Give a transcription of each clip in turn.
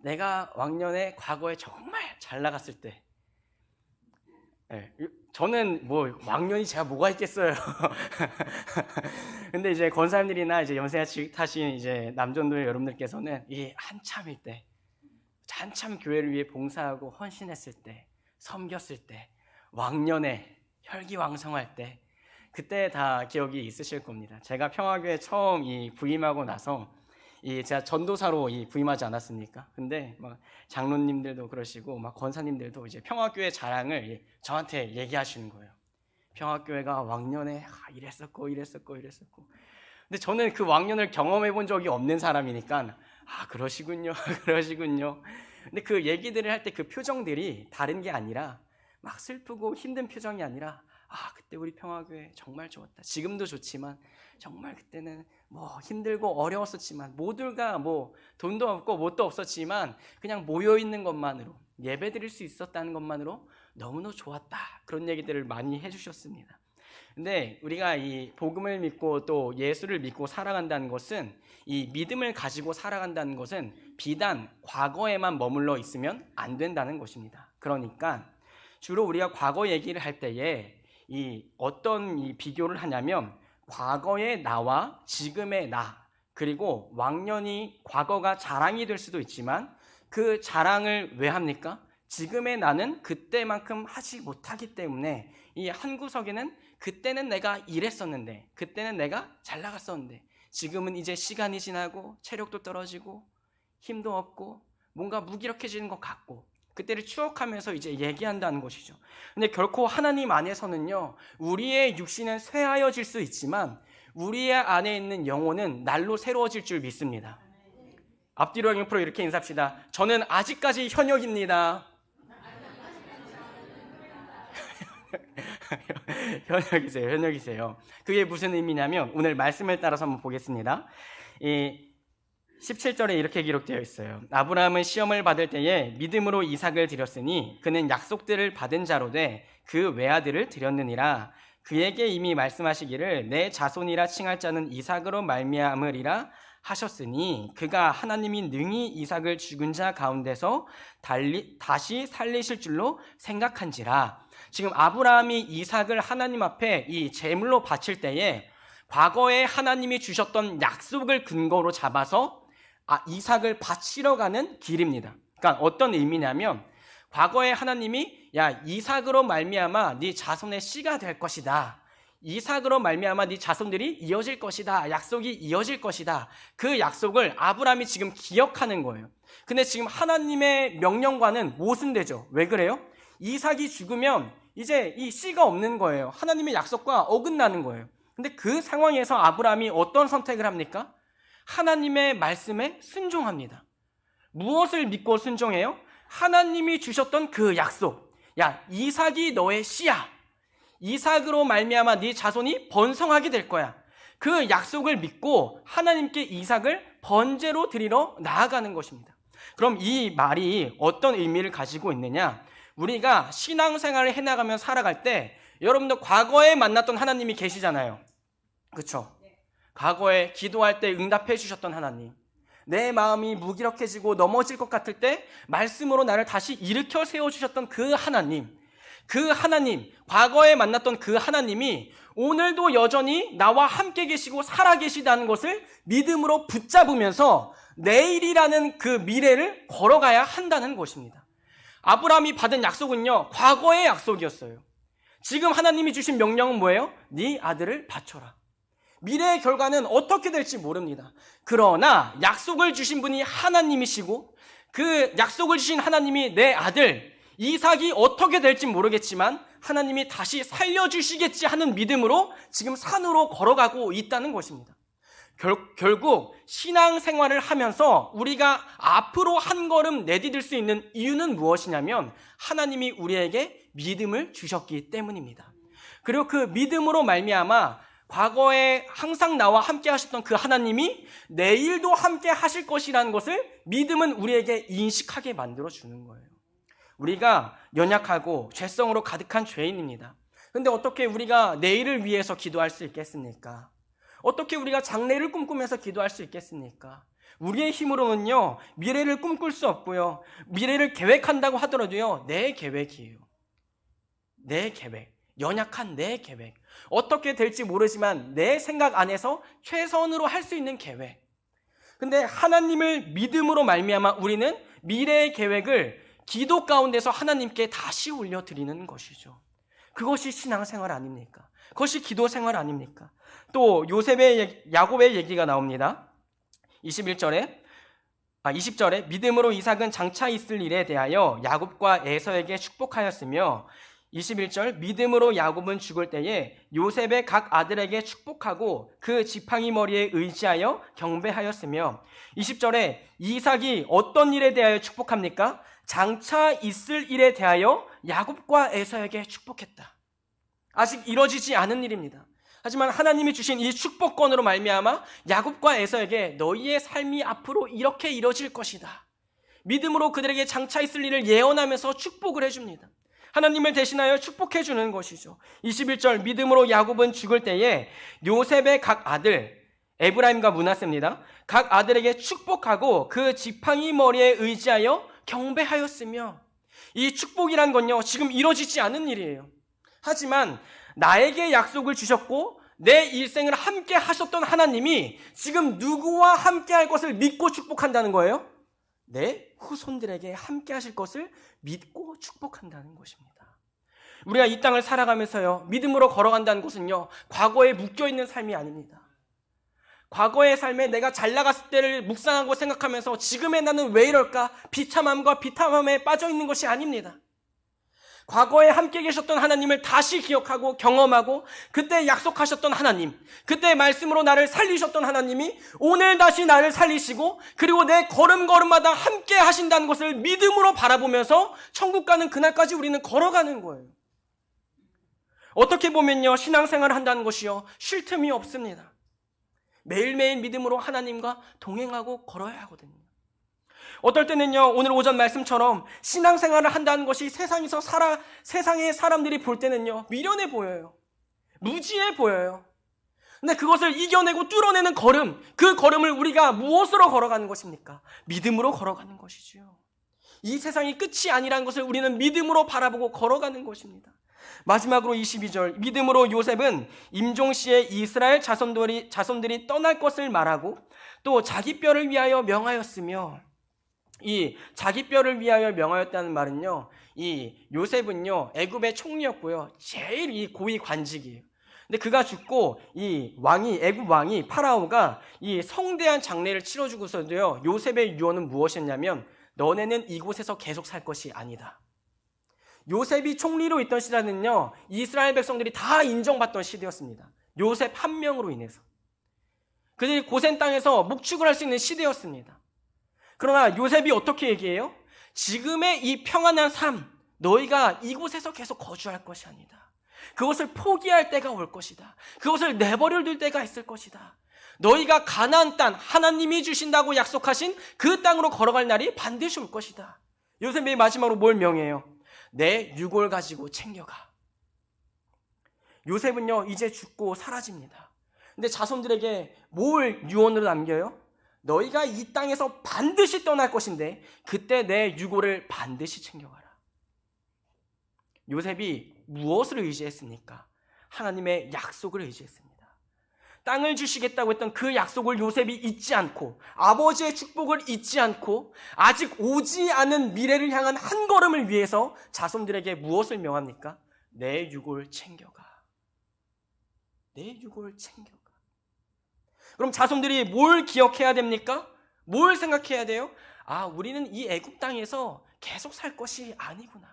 내가 왕년에 과거에 정말 잘 나갔을 때, 저는 뭐 왕년이 제가 뭐가 있겠어요. 근데 이제 권사님들이나 이제 연세 타신 이제 남전도의 여러분들께서는 이 한참일 때, 한참 교회를 위해 봉사하고 헌신했을 때, 섬겼을 때, 왕년에 혈기왕성할 때, 그때 다 기억이 있으실 겁니다. 제가 평화교회 처음 부임하고 나서 제가 전도사로 부임하지 않았습니까? 근데 막 장로님들도 그러시고 막 권사님들도 이제 평화교회 자랑을 저한테 얘기하시는 거예요. 평화교회가 왕년에 이랬었고. 근데 저는 그 왕년을 경험해 본 적이 없는 사람이니까 그러시군요. 그러시군요. 근데 그 얘기들을 할 때 그 표정들이 다른 게 아니라 막 슬프고 힘든 표정이 아니라 그때 우리 평화교회 정말 좋았다. 지금도 좋지만 정말 그때는 뭐 힘들고 어려웠었지만 모두가 뭐 돈도 없고 뭣도 없었지만 그냥 모여 있는 것만으로 예배 드릴 수 있었다는 것만으로 너무너무 좋았다. 그런 얘기들을 많이 해주셨습니다. 근데 우리가 이 복음을 믿고 또 예수를 믿고 살아간다는 것은, 이 믿음을 가지고 살아간다는 것은 비단 과거에만 머물러 있으면 안 된다는 것입니다. 그러니까 주로 우리가 과거 얘기를 할 때에 어떤 비교를 하냐면, 과거의 나와 지금의 나, 그리고 왕년이 과거가 자랑이 될 수도 있지만 그 자랑을 왜 합니까? 지금의 나는 그때만큼 하지 못하기 때문에 이 한 구석에는 그때는 내가 이랬었는데, 그때는 내가 잘 나갔었는데, 지금은 이제 시간이 지나고 체력도 떨어지고 힘도 없고 뭔가 무기력해지는 것 같고, 그때를 추억하면서 이제 얘기한다는 것이죠. 근데 결코 하나님 안에서는요, 우리의 육신은 쇠하여질 수 있지만 우리의 안에 있는 영혼은 날로 새로워질 줄 믿습니다. 앞뒤로 옆으로 이렇게 인사합시다. 저는 아직까지 현역입니다. 현역이세요. 그게 무슨 의미냐면, 오늘 말씀을 따라서 한번 보겠습니다. 17절에 이렇게 기록되어 있어요. 아브라함은 시험을 받을 때에 믿음으로 이삭을 드렸으니 그는 약속들을 받은 자로 돼 그 외아들을 드렸느니라. 그에게 이미 말씀하시기를 내 자손이라 칭할 자는 이삭으로 말미암으리라 하셨으니 그가 하나님이 능히 이삭을 죽은 자 가운데서 다시 살리실 줄로 생각한지라. 지금 아브라함이 이삭을 하나님 앞에 이 제물로 바칠 때에 과거에 하나님이 주셨던 약속을 근거로 잡아서 이삭을 바치러 가는 길입니다. 그러니까 어떤 의미냐면, 과거에 하나님이 이삭으로 말미암아 네 자손의 씨가 될 것이다. 이삭으로 말미암아 네 자손들이 이어질 것이다. 약속이 이어질 것이다. 그 약속을 아브라함이 지금 기억하는 거예요. 근데 지금 하나님의 명령과는 모순되죠. 왜 그래요? 이삭이 죽으면 이제 이 씨가 없는 거예요. 하나님의 약속과 어긋나는 거예요. 근데 그 상황에서 아브라함이 어떤 선택을 합니까? 하나님의 말씀에 순종합니다. 무엇을 믿고 순종해요? 하나님이 주셨던 그 약속. 이삭이 너의 씨야. 이삭으로 말미암아 네 자손이 번성하게 될 거야. 그 약속을 믿고 하나님께 이삭을 번제로 드리러 나아가는 것입니다. 그럼 이 말이 어떤 의미를 가지고 있느냐? 우리가 신앙생활을 해나가며 살아갈 때 여러분들 과거에 만났던 하나님이 계시잖아요. 그렇죠? 과거에 기도할 때 응답해 주셨던 하나님, 내 마음이 무기력해지고 넘어질 것 같을 때 말씀으로 나를 다시 일으켜 세워주셨던 그 하나님, 과거에 만났던 그 하나님이 오늘도 여전히 나와 함께 계시고 살아계시다는 것을 믿음으로 붙잡으면서 내일이라는 그 미래를 걸어가야 한다는 것입니다. 아브라함이 받은 약속은요, 과거의 약속이었어요. 지금 하나님이 주신 명령은 뭐예요? 네 아들을 바쳐라. 미래의 결과는 어떻게 될지 모릅니다. 그러나 약속을 주신 분이 하나님이시고 그 약속을 주신 하나님이 내 아들 이삭이 어떻게 될지 모르겠지만 하나님이 다시 살려주시겠지 하는 믿음으로 지금 산으로 걸어가고 있다는 것입니다. 결국 신앙생활을 하면서 우리가 앞으로 한 걸음 내디딜 수 있는 이유는 무엇이냐면 하나님이 우리에게 믿음을 주셨기 때문입니다. 그리고 그 믿음으로 말미암아 과거에 항상 나와 함께 하셨던 그 하나님이 내일도 함께 하실 것이라는 것을 믿음은 우리에게 인식하게 만들어주는 거예요. 우리가 연약하고 죄성으로 가득한 죄인입니다. 그런데 어떻게 우리가 내일을 위해서 기도할 수 있겠습니까? 어떻게 우리가 장래를 꿈꾸면서 기도할 수 있겠습니까? 우리의 힘으로는요, 미래를 꿈꿀 수 없고요. 미래를 계획한다고 하더라도요, 내 계획이에요. 내 계획. 연약한 내 계획. 어떻게 될지 모르지만 내 생각 안에서 최선으로 할 수 있는 계획. 근데 하나님을 믿음으로 말미암아 우리는 미래의 계획을 기도 가운데서 하나님께 다시 올려드리는 것이죠. 그것이 신앙생활 아닙니까? 그것이 기도생활 아닙니까? 또 야곱의 얘기가 나옵니다. 20절에 믿음으로 이삭은 장차 있을 일에 대하여 야곱과 에서에게 축복하였으며 21절 믿음으로 야곱은 죽을 때에 요셉의 각 아들에게 축복하고 그 지팡이 머리에 의지하여 경배하였으며 20절에 이삭이 어떤 일에 대하여 축복합니까? 장차 있을 일에 대하여 야곱과 에서에게 축복했다. 아직 이루어지지 않은 일입니다. 하지만 하나님이 주신 이 축복권으로 말미암아 야곱과 에서에게 너희의 삶이 앞으로 이렇게 이루어질 것이다. 믿음으로 그들에게 장차 있을 일을 예언하면서 축복을 해줍니다. 하나님을 대신하여 축복해 주는 것이죠. 21절 믿음으로 야곱은 죽을 때에 요셉의 각 아들 에브라임과 므낫세입니다. 각 아들에게 축복하고 그 지팡이 머리에 의지하여 경배하였으며 이 축복이란 건요 지금 이루어지지 않은 일이에요. 하지만 나에게 약속을 주셨고 내 일생을 함께 하셨던 하나님이 지금 누구와 함께 할 것을 믿고 축복한다는 거예요? 내 후손들에게 함께 하실 것을 믿고 축복한다는 것입니다. 우리가 이 땅을 살아가면서요 믿음으로 걸어간다는 것은요 과거에 묶여있는 삶이 아닙니다. 과거의 삶에 내가 잘 나갔을 때를 묵상하고 생각하면서 지금의 나는 왜 이럴까 비참함과 비참함에 빠져있는 것이 아닙니다. 과거에 함께 계셨던 하나님을 다시 기억하고 경험하고 그때 약속하셨던 하나님, 그때 말씀으로 나를 살리셨던 하나님이 오늘 다시 나를 살리시고 그리고 내 걸음걸음마다 함께 하신다는 것을 믿음으로 바라보면서 천국 가는 그날까지 우리는 걸어가는 거예요. 어떻게 보면요 신앙생활을 한다는 것이요 쉴 틈이 없습니다. 매일매일 믿음으로 하나님과 동행하고 걸어야 하거든요. 어떨 때는요 오늘 오전 말씀처럼 신앙생활을 한다는 것이 세상의 사람들이 볼 때는요 미련해 보여요. 무지해 보여요. 근데 그것을 이겨내고 뚫어내는 걸음, 그 걸음을 우리가 무엇으로 걸어가는 것입니까? 믿음으로 걸어가는 것이지요. 이 세상이 끝이 아니라는 것을 우리는 믿음으로 바라보고 걸어가는 것입니다. 마지막으로 22절 믿음으로 요셉은 임종시에 이스라엘 자손들이 떠날 것을 말하고 또 자기 뼈를 위하여 명하였으며 이 자기 뼈를 위하여 명하였다는 말은요 이 요셉은요 애굽의 총리였고요 제일 이 고위 관직이에요. 근데 그가 죽고 이 애굽 왕이 파라오가 이 성대한 장례를 치러주고서도요 요셉의 유언은 무엇이었냐면 너네는 이곳에서 계속 살 것이 아니다. 요셉이 총리로 있던 시대는요 이스라엘 백성들이 다 인정받던 시대였습니다. 요셉 한 명으로 인해서 그들이 고센 땅에서 목축을 할 수 있는 시대였습니다. 그러나 요셉이 어떻게 얘기해요? 지금의 이 평안한 삶 너희가 이곳에서 계속 거주할 것이 아니다. 그것을 포기할 때가 올 것이다. 그것을 내버려 둘 때가 있을 것이다. 너희가 가나안 땅 하나님이 주신다고 약속하신 그 땅으로 걸어갈 날이 반드시 올 것이다. 요셉이 마지막으로 뭘 명해요? 내 유골 가지고 챙겨가. 요셉은요 이제 죽고 사라집니다. 근데 자손들에게 뭘 유언으로 남겨요? 너희가 이 땅에서 반드시 떠날 것인데 그때 내 유골을 반드시 챙겨가라. 요셉이 무엇을 의지했습니까? 하나님의 약속을 의지했습니다. 땅을 주시겠다고 했던 그 약속을 요셉이 잊지 않고 아버지의 축복을 잊지 않고 아직 오지 않은 미래를 향한 한 걸음을 위해서 자손들에게 무엇을 명합니까? 내 유골 챙겨가. 내 유골 챙겨가. 그럼 자손들이 뭘 기억해야 됩니까? 뭘 생각해야 돼요? 아, 우리는 이 애굽 땅에서 계속 살 것이 아니구나.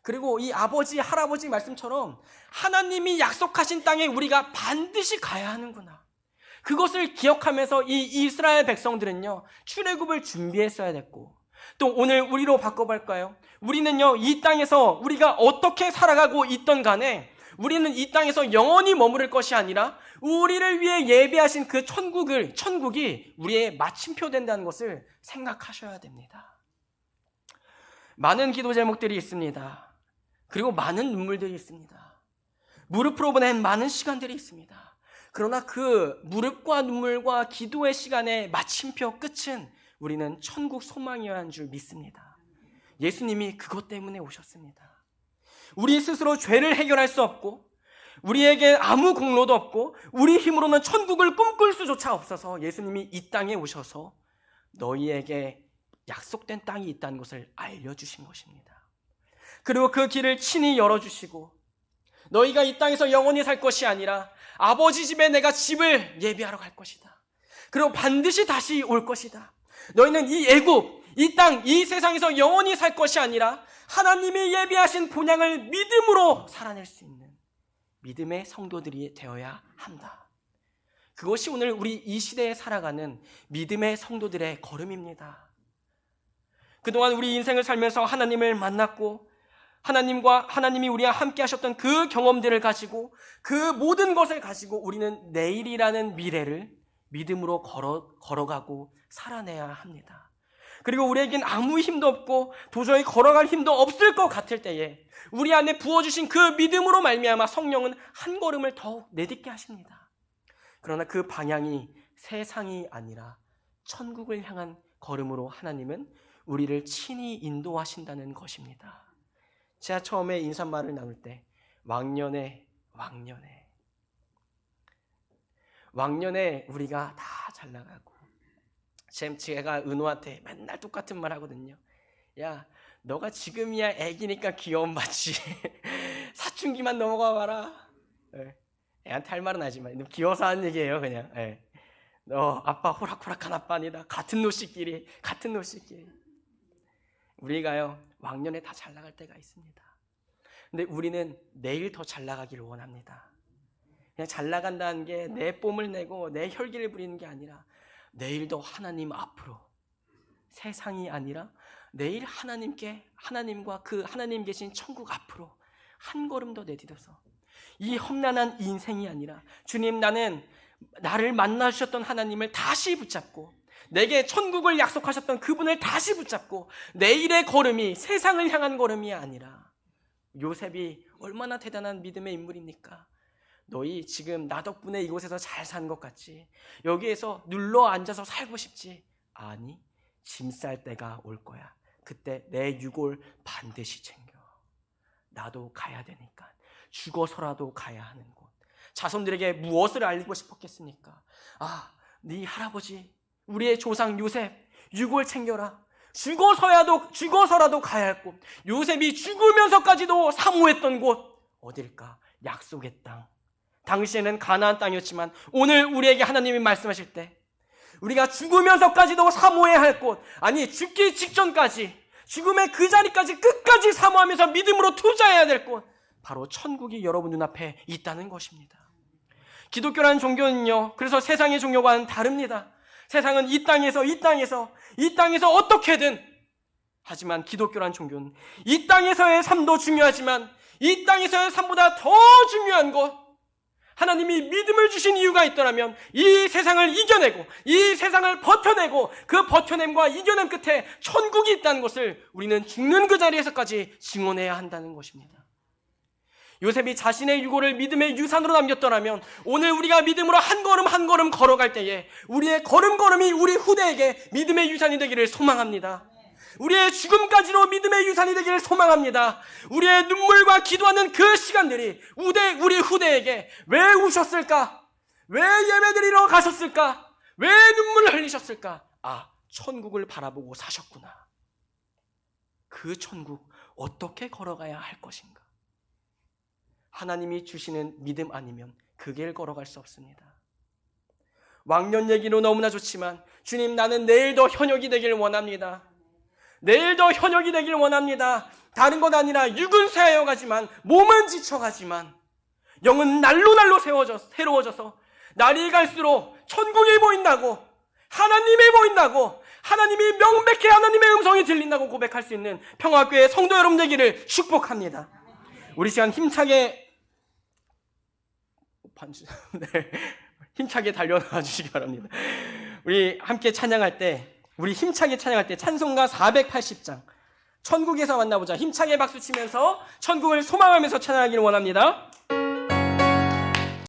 그리고 이 아버지, 할아버지 말씀처럼 하나님이 약속하신 땅에 우리가 반드시 가야 하는구나. 그것을 기억하면서 이 이스라엘 백성들은요, 출애굽을 준비했어야 됐고, 또 오늘 우리로 바꿔볼까요? 우리는요, 이 땅에서 우리가 어떻게 살아가고 있던 간에 우리는 이 땅에서 영원히 머무를 것이 아니라 우리를 위해 예배하신 그 천국이 우리의 마침표 된다는 것을 생각하셔야 됩니다. 많은 기도 제목들이 있습니다. 그리고 많은 눈물들이 있습니다. 무릎으로 보낸 많은 시간들이 있습니다. 그러나 그 무릎과 눈물과 기도의 시간의 마침표 끝은 우리는 천국 소망이라는 줄 믿습니다. 예수님이 그것 때문에 오셨습니다. 우리 스스로 죄를 해결할 수 없고 우리에게 아무 공로도 없고 우리 힘으로는 천국을 꿈꿀 수조차 없어서 예수님이 이 땅에 오셔서 너희에게 약속된 땅이 있다는 것을 알려주신 것입니다. 그리고 그 길을 친히 열어주시고 너희가 이 땅에서 영원히 살 것이 아니라 아버지 집에 내가 집을 예비하러 갈 것이다. 그리고 반드시 다시 올 것이다. 너희는 이 애굽, 이 땅, 이 세상에서 영원히 살 것이 아니라 하나님이 예비하신 본향을 믿음으로 살아낼 수 있는 믿음의 성도들이 되어야 한다. 그것이 오늘 우리 이 시대에 살아가는 믿음의 성도들의 걸음입니다. 그동안 우리 인생을 살면서 하나님을 만났고 하나님이 우리와 함께 하셨던 그 경험들을 가지고 그 모든 것을 가지고 우리는 내일이라는 미래를 믿음으로 걸어가고 살아내야 합니다. 그리고 우리에겐 아무 힘도 없고 도저히 걸어갈 힘도 없을 것 같을 때에 우리 안에 부어주신 그 믿음으로 말미암아 성령은 한 걸음을 더욱 내딛게 하십니다. 그러나 그 방향이 세상이 아니라 천국을 향한 걸음으로 하나님은 우리를 친히 인도하신다는 것입니다. 제가 처음에 인사말을 나눌 때 왕년에 우리가 다 잘 나가고 제가 은호한테 맨날 똑같은 말 하거든요. 야, 너가 지금이야 애기니까 귀여움 받지. 사춘기만 넘어가 봐라. 애한테 할 말은 하지만 귀여워서 하는 얘기예요 그냥. 너 아빠 호락호락한 아빠 아니다. 같은 노씨끼리. 우리가요 왕년에 다 잘 나갈 때가 있습니다. 근데 우리는 내일 더 잘 나가기를 원합니다. 그냥 잘 나간다는 게 내 뽐을 내고 내 혈기를 부리는 게 아니라 내일도 하나님 앞으로, 세상이 아니라 내일 하나님과 그 하나님 계신 천국 앞으로 한 걸음 더 내딛어서 이 험난한 인생이 아니라 주님, 나는 나를 만나주셨던 하나님을 다시 붙잡고 내게 천국을 약속하셨던 그분을 다시 붙잡고 내일의 걸음이 세상을 향한 걸음이 아니라, 요셉이 얼마나 대단한 믿음의 인물입니까? 너희 지금 나 덕분에 이곳에서 잘 사는 것 같지? 여기에서 눌러 앉아서 살고 싶지? 아니, 짐 쌀 때가 올 거야. 그때 내 유골 반드시 챙겨. 나도 가야 되니까. 죽어서라도 가야 하는 곳. 자손들에게 무엇을 알리고 싶었겠습니까? 아, 네 할아버지, 우리의 조상 요셉, 유골 챙겨라. 죽어서라도 가야 할 곳. 요셉이 죽으면서까지도 사모했던 곳. 어딜까? 약속의 땅. 당시에는 가나안 땅이었지만 오늘 우리에게 하나님이 말씀하실 때 우리가 죽으면서까지도 사모해야 할 곳, 아니 죽기 직전까지, 죽음의 그 자리까지 끝까지 사모하면서 믿음으로 투자해야 될 곳, 바로 천국이 여러분 눈앞에 있다는 것입니다. 기독교라는 종교는요, 그래서 세상의 종교와는 다릅니다. 세상은 이 땅에서 어떻게든, 하지만 기독교라는 종교는 이 땅에서의 삶도 중요하지만 이 땅에서의 삶보다 더 중요한 것, 하나님이 믿음을 주신 이유가 있더라면 이 세상을 이겨내고 이 세상을 버텨내고 그 버텨냄과 이겨낸 끝에 천국이 있다는 것을 우리는 죽는 그 자리에서까지 증언해야 한다는 것입니다. 요셉이 자신의 유골을 믿음의 유산으로 남겼더라면 오늘 우리가 믿음으로 한 걸음 걸어갈 때에 우리의 걸음걸음이 우리 후대에게 믿음의 유산이 되기를 소망합니다. 우리의 죽음까지도 믿음의 유산이 되기를 소망합니다. 우리의 눈물과 기도하는 그 시간들이 우리 후대에게 왜 우셨을까? 왜 예배드리러 가셨을까? 왜 눈물을 흘리셨을까? 아, 천국을 바라보고 사셨구나. 그 천국 어떻게 걸어가야 할 것인가? 하나님이 주시는 믿음 아니면 그 길 걸어갈 수 없습니다. 왕년 얘기로 너무나 좋지만 주님, 나는 내일도 현역이 되길 원합니다. 내일도 현역이 되길 원합니다. 다른 것 아니라 육은 쇠하여가지만 몸은 지쳐가지만 영은 날로 새로워져서 날이 갈수록 천국이 보인다고, 하나님이 보인다고, 하나님이 명백히 하나님의 음성이 들린다고 고백할 수 있는 평화교회 성도 여러분 되기를 축복합니다. 우리 시간 힘차게 달려나와 주시기 바랍니다. 우리 함께 찬양할 때, 힘차게 찬양할 때 찬송가 480장 천국에서 만나보자, 힘차게 박수치면서 천국을 소망하면서 찬양하기를 원합니다.